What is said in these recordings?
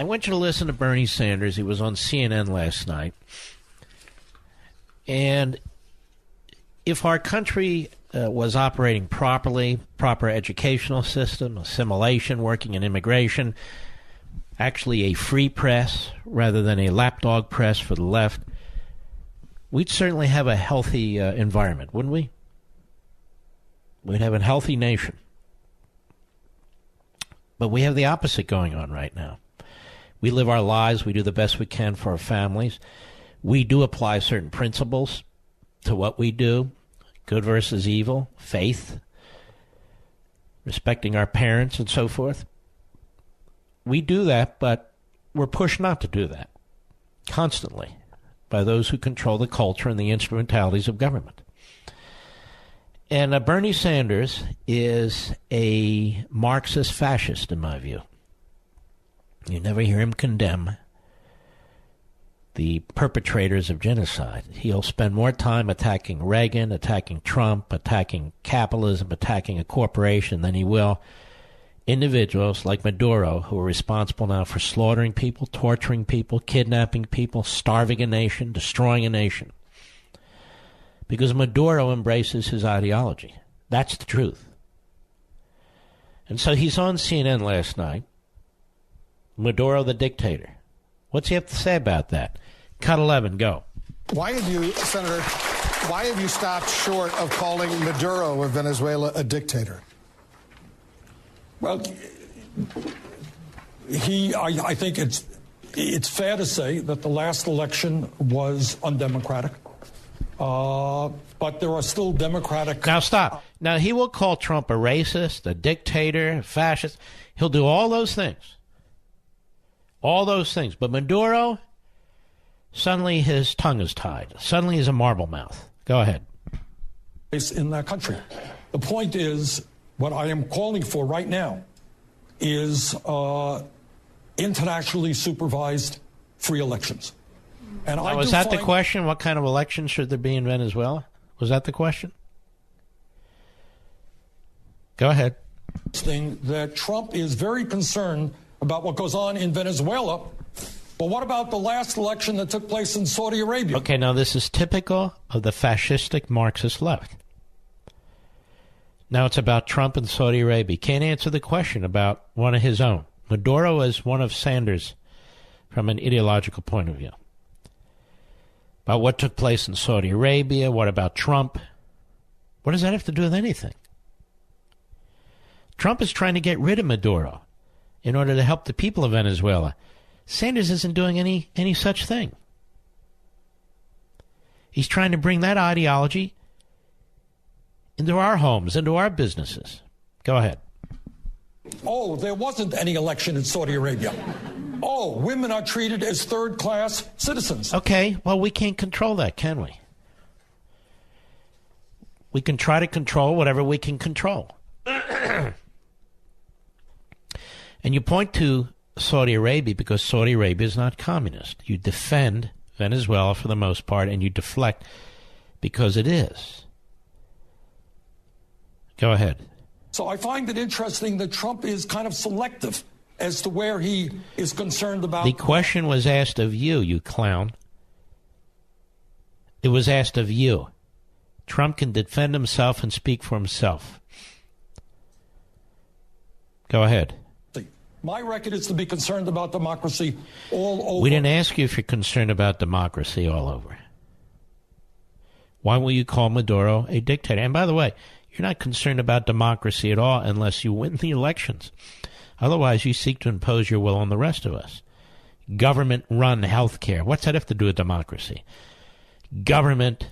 I want you to listen to Bernie Sanders. He was on CNN last night. And if our country was operating properly, proper educational system, assimilation, working in immigration, actually a free press rather than a lapdog press for the left, we'd certainly have a healthy environment, wouldn't we? We'd have a healthy nation. But we have the opposite going on right now. We live our lives. We do the best we can for our families. We do apply certain principles to what we do, good versus evil, faith, respecting our parents, and so forth. We do that, but we're pushed not to do that constantly by those who control the culture and the instrumentalities of government. And Bernie Sanders is a Marxist fascist, in my view. You never hear him condemn the perpetrators of genocide. He'll spend more time attacking Reagan, attacking Trump, attacking capitalism, attacking a corporation than he will individuals like Maduro, who are responsible now for slaughtering people, torturing people, kidnapping people, starving a nation, destroying a nation. Because Maduro embraces his ideology. That's the truth. And so he's on CNN last night. Maduro the dictator. What's he have to say about that? Cut 11, go. Why have you, Senator, why have you stopped short of calling Maduro of Venezuela a dictator? Well, I think it's fair to say that the last election was undemocratic. But there are still democratic... Now stop. Now he will call Trump a racist, a dictator, a fascist. He'll do all those things. All those things. But Maduro, suddenly his tongue is tied. Suddenly he's a marble mouth. Go ahead. In that country. The point is, what I am calling for right now is internationally supervised free elections. And now, was that the question? What kind of elections should there be in Venezuela? Was that the question? Go ahead. That Trump is very concerned about what goes on in Venezuela. But what about the last election that took place in Saudi Arabia? Okay, now this is typical of the fascistic Marxist left. Now it's about Trump and Saudi Arabia. Can't answer the question about one of his own. Maduro is one of Sanders from an ideological point of view. About what took place in Saudi Arabia, what about Trump? What does that have to do with anything? Trump is trying to get rid of Maduro in order to help the people of Venezuela. Sanders isn't doing any such thing. He's trying to bring that ideology into our homes, into our businesses. Go ahead. Oh, there wasn't any election in Saudi Arabia. Oh, women are treated as third-class citizens. Okay, well, we can't control that, can we? We can try to control whatever we can control. And you point to Saudi Arabia because Saudi Arabia is not communist. You defend Venezuela for the most part, and you deflect because it is. Go ahead. So I find it interesting that Trump is kind of selective as to where he is concerned about. The question was asked of you, you clown. It was asked of you. Trump can defend himself and speak for himself. Go ahead. My record is to be concerned about democracy all over. We didn't ask you if you're concerned about democracy all over. Why will you call Maduro a dictator? And by the way, you're not concerned about democracy at all unless you win the elections. Otherwise, you seek to impose your will on the rest of us. Government-run health care. What's that have to do with democracy? Government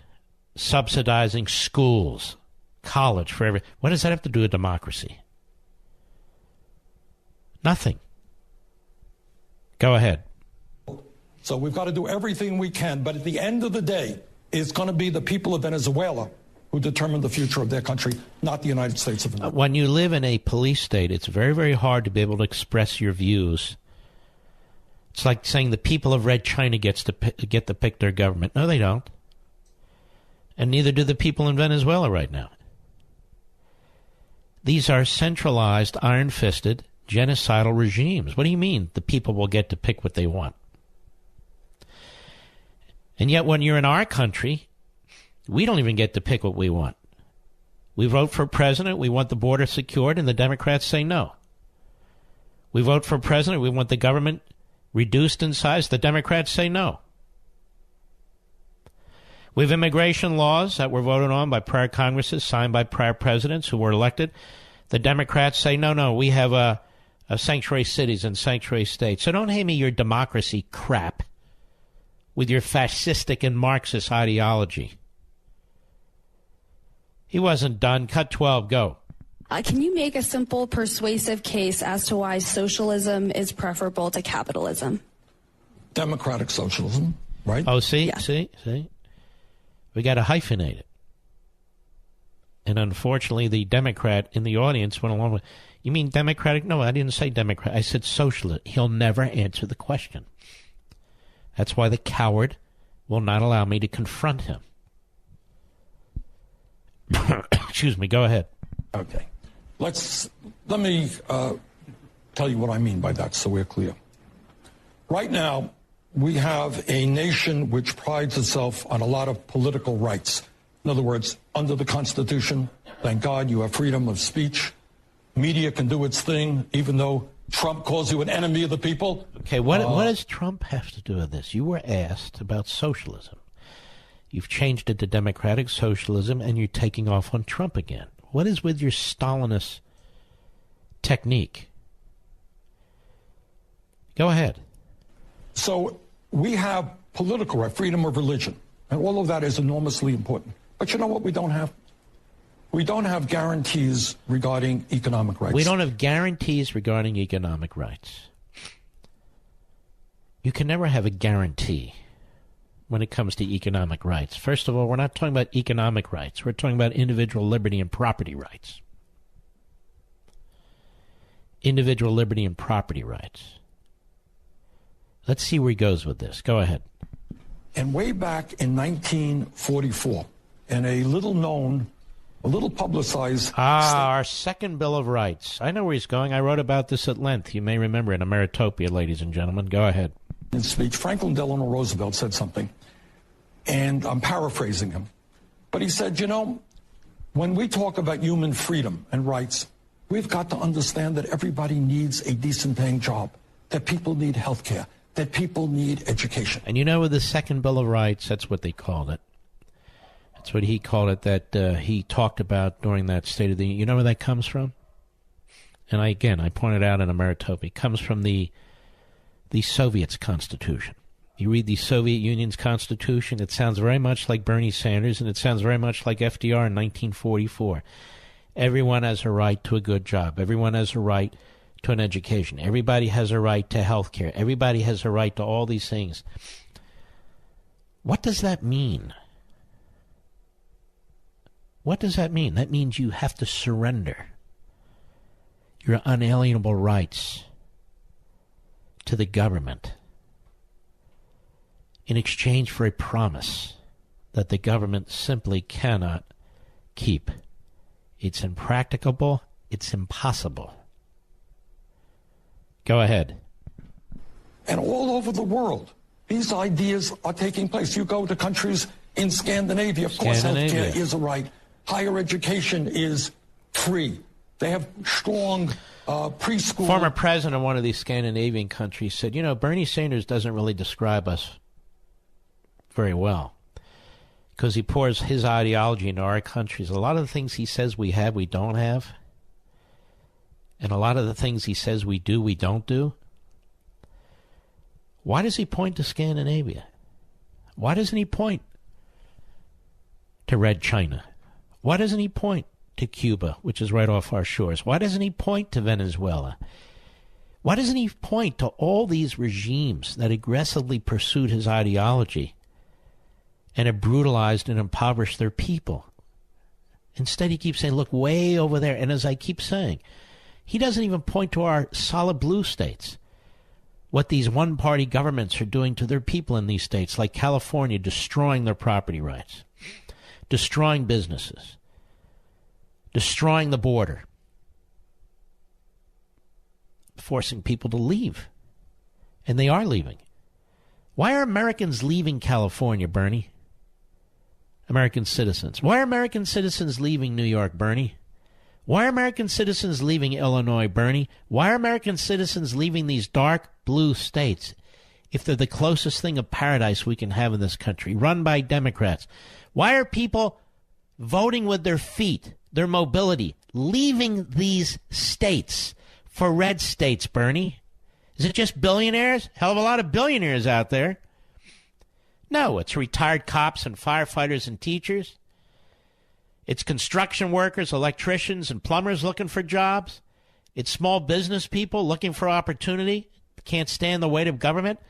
subsidizing schools, college for every. What does that have to do with democracy? Nothing. Go ahead. So we've got to do everything we can, but at the end of the day, it's going to be the people of Venezuela who determine the future of their country, not the United States of America. When you live in a police state, it's very, very hard to be able to express your views. It's like saying the people of Red China get to pick their government. No, they don't. And neither do the people in Venezuela right now. These are centralized, iron-fisted, genocidal regimes. What do you mean the people will get to pick what they want? And yet when you're in our country, we don't even get to pick what we want. We vote for president, we want the border secured, and the Democrats say no. We vote for president, we want the government reduced in size, the Democrats say no. We have immigration laws that were voted on by prior Congresses, signed by prior presidents who were elected. The Democrats say, no, we have a sanctuary cities and sanctuary states. So don't hand me your democracy crap with your fascistic and Marxist ideology. He wasn't done. Cut 12, go. Can you make a simple, persuasive case as to why socialism is preferable to capitalism? Democratic socialism, right? Oh, see? Yeah. See? We got to hyphenate it. And unfortunately, the Democrat in the audience went along with, you mean Democratic? No, I didn't say Democrat. I said socialist. He'll never answer the question. That's why the coward will not allow me to confront him. Excuse me, go ahead. Okay. Let me tell you what I mean by that so we're clear. Right now, we have a nation which prides itself on a lot of political rights. In other words, under the Constitution, thank God you have freedom of speech. Media can do its thing, even though Trump calls you an enemy of the people. Okay, what does Trump have to do with this? You were asked about socialism. You've changed it to democratic socialism, and you're taking off on Trump again. What is with your Stalinist technique? Go ahead. So we have political right, freedom of religion, and all of that is enormously important. But you know what we don't have? We don't have guarantees regarding economic rights. We don't have guarantees regarding economic rights. You can never have a guarantee when it comes to economic rights. First of all, we're not talking about economic rights. We're talking about individual liberty and property rights. Individual liberty and property rights. Let's see where he goes with this. Go ahead. And way back in 1944, in a little known, a little publicized... our second Bill of Rights. I know where he's going. I wrote about this at length. You may remember it in Ameritopia, ladies and gentlemen. Go ahead. In speech, Franklin Delano Roosevelt said something, and I'm paraphrasing him. But he said, you know, when we talk about human freedom and rights, we've got to understand that everybody needs a decent paying job, that people need health care, that people need education. And you know, with the second Bill of Rights, that's what they called it. That's what he called it, that he talked about during that State of the Union. You know where that comes from? And I pointed out in Ameritopia, it comes from the Soviet's Constitution. You read the Soviet Union's Constitution, it sounds very much like Bernie Sanders, and it sounds very much like FDR in 1944. Everyone has a right to a good job. Everyone has a right to an education. Everybody has a right to health care. Everybody has a right to all these things. What does that mean? What does that mean? That means you have to surrender your unalienable rights to the government in exchange for a promise that the government simply cannot keep. It's impracticable. It's impossible. Go ahead. And all over the world, these ideas are taking place. You go to countries in Scandinavia, of course, healthcare is a right. Higher education is free. They have strong preschool. Former president of one of these Scandinavian countries said, you know, Bernie Sanders doesn't really describe us very well because he pours his ideology into our countries. A lot of the things he says we have, we don't have. And a lot of the things he says we do, we don't do. Why does he point to Scandinavia? Why doesn't he point to Red China? Why doesn't he point to Cuba, which is right off our shores? Why doesn't he point to Venezuela? Why doesn't he point to all these regimes that aggressively pursued his ideology and have brutalized and impoverished their people? Instead, he keeps saying, look way over there. And as I keep saying, he doesn't even point to our solid blue states, what these one-party governments are doing to their people in these states, like California, destroying their property rights, destroying businesses, destroying the border, forcing people to leave. And they are leaving. Why are Americans leaving California, Bernie? American citizens. Why are American citizens leaving New York, Bernie? Why are American citizens leaving Illinois, Bernie? Why are American citizens leaving these dark blue states if they're the closest thing of paradise we can have in this country, run by Democrats? Why are people voting with their feet, their mobility, leaving these states for red states, Bernie? Is it just billionaires? Hell of a lot of billionaires out there. No, it's retired cops and firefighters and teachers. It's construction workers, electricians, and plumbers looking for jobs. It's small business people looking for opportunity, can't stand the weight of government.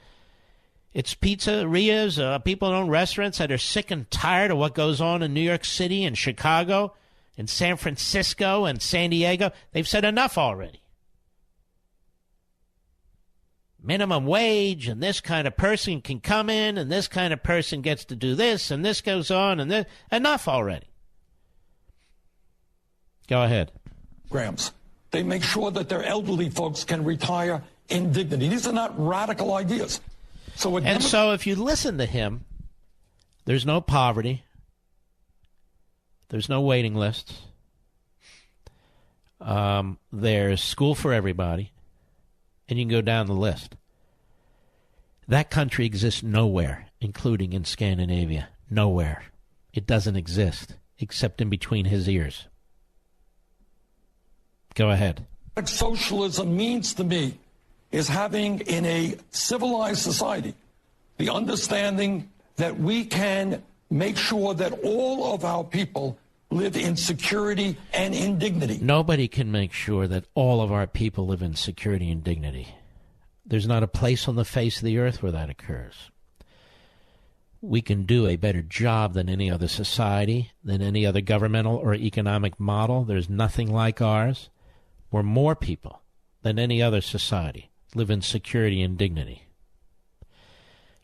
It's pizzerias, people that own restaurants that are sick and tired of what goes on in New York City and Chicago and San Francisco and San Diego. They've said enough already. Minimum wage, and this kind of person can come in, and this kind of person gets to do this, and this goes on, and this. Enough already. Go ahead. Grams. They make sure that their elderly folks can retire in dignity. These are not radical ideas. So if you listen to him, there's no poverty. There's no waiting lists. There's school for everybody. And you can go down the list. That country exists nowhere, including in Scandinavia. Nowhere. It doesn't exist, except in between his ears. Go ahead. What socialism means to me is having, in a civilized society, the understanding that we can make sure that all of our people live in security and in dignity. Nobody can make sure that all of our people live in security and dignity. There's not a place on the face of the earth where that occurs. We can do a better job than any other society, than any other governmental or economic model. There's nothing like ours. Where more people than any other society live in security and dignity.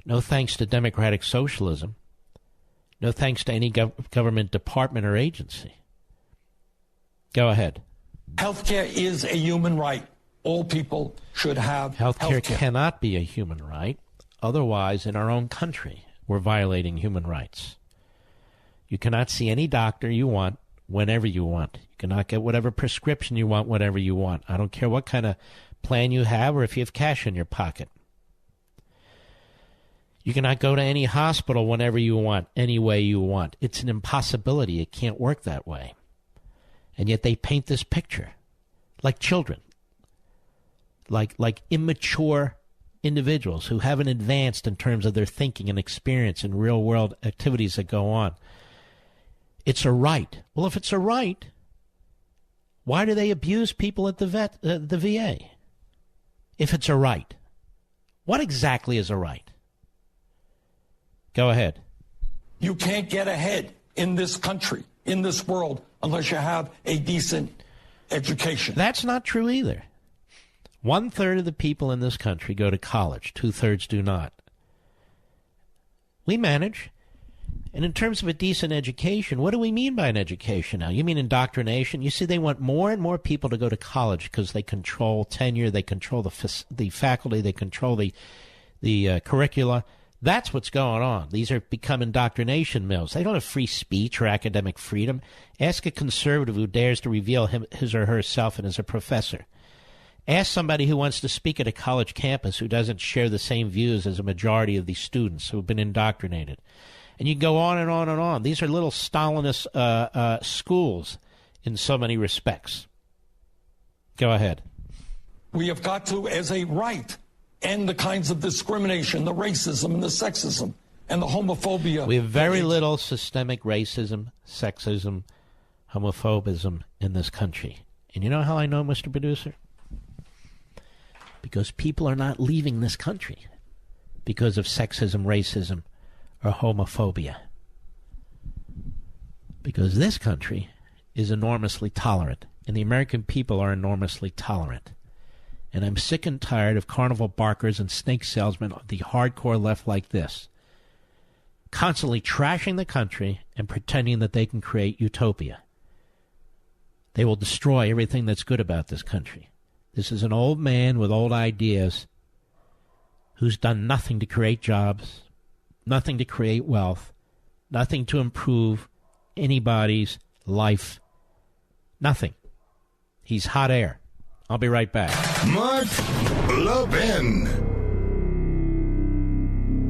No thanks to democratic socialism. No thanks to any government department or agency. Go ahead. Healthcare is a human right. All people should have healthcare. Healthcare Cannot be a human right. Otherwise, in our own country, we're violating human rights. You cannot see any doctor you want whenever you want. You cannot get whatever prescription you want whenever you want. I don't care what kind of plan you have or if you have cash in your pocket. You cannot go to any hospital whenever you want, any way you want. It's an impossibility. It can't work that way. And yet they paint this picture like children, like immature individuals who haven't advanced in terms of their thinking and experience in real-world activities that go on. It's a right. Well, if it's a right, why do they abuse people at the VA? If it's a right. What exactly is a right? Go ahead. You can't get ahead in this country, in this world, unless you have a decent education. That's not true either. 1/3 of the people in this country go to college. 2/3 do not. We manage. And in terms of a decent education, what do we mean by an education now? You mean indoctrination? You see, they want more and more people to go to college because they control tenure, they control the faculty, they control the curricula. That's what's going on. These are become indoctrination mills. They don't have free speech or academic freedom. Ask a conservative who dares to reveal his or herself and as a professor. Ask somebody who wants to speak at a college campus who doesn't share the same views as a majority of these students who have been indoctrinated. And you go on and on and on. These are little Stalinist schools in so many respects. Go ahead. We have got to, as a right, end the kinds of discrimination, the racism and the sexism and the homophobia. We have very little systemic racism, sexism, homophobism in this country. And you know how I know, Mr. Producer? Because people are not leaving this country because of sexism, racism, or homophobia. Because this country is enormously tolerant, and the American people are enormously tolerant. And I'm sick and tired of carnival barkers and snake salesmen of the hardcore left like this, constantly trashing the country and pretending that they can create utopia. They will destroy everything that's good about this country. This is an old man with old ideas who's done nothing to create jobs, nothing to create wealth, nothing to improve anybody's life. Nothing. He's hot air. I'll be right back. Mark Levin.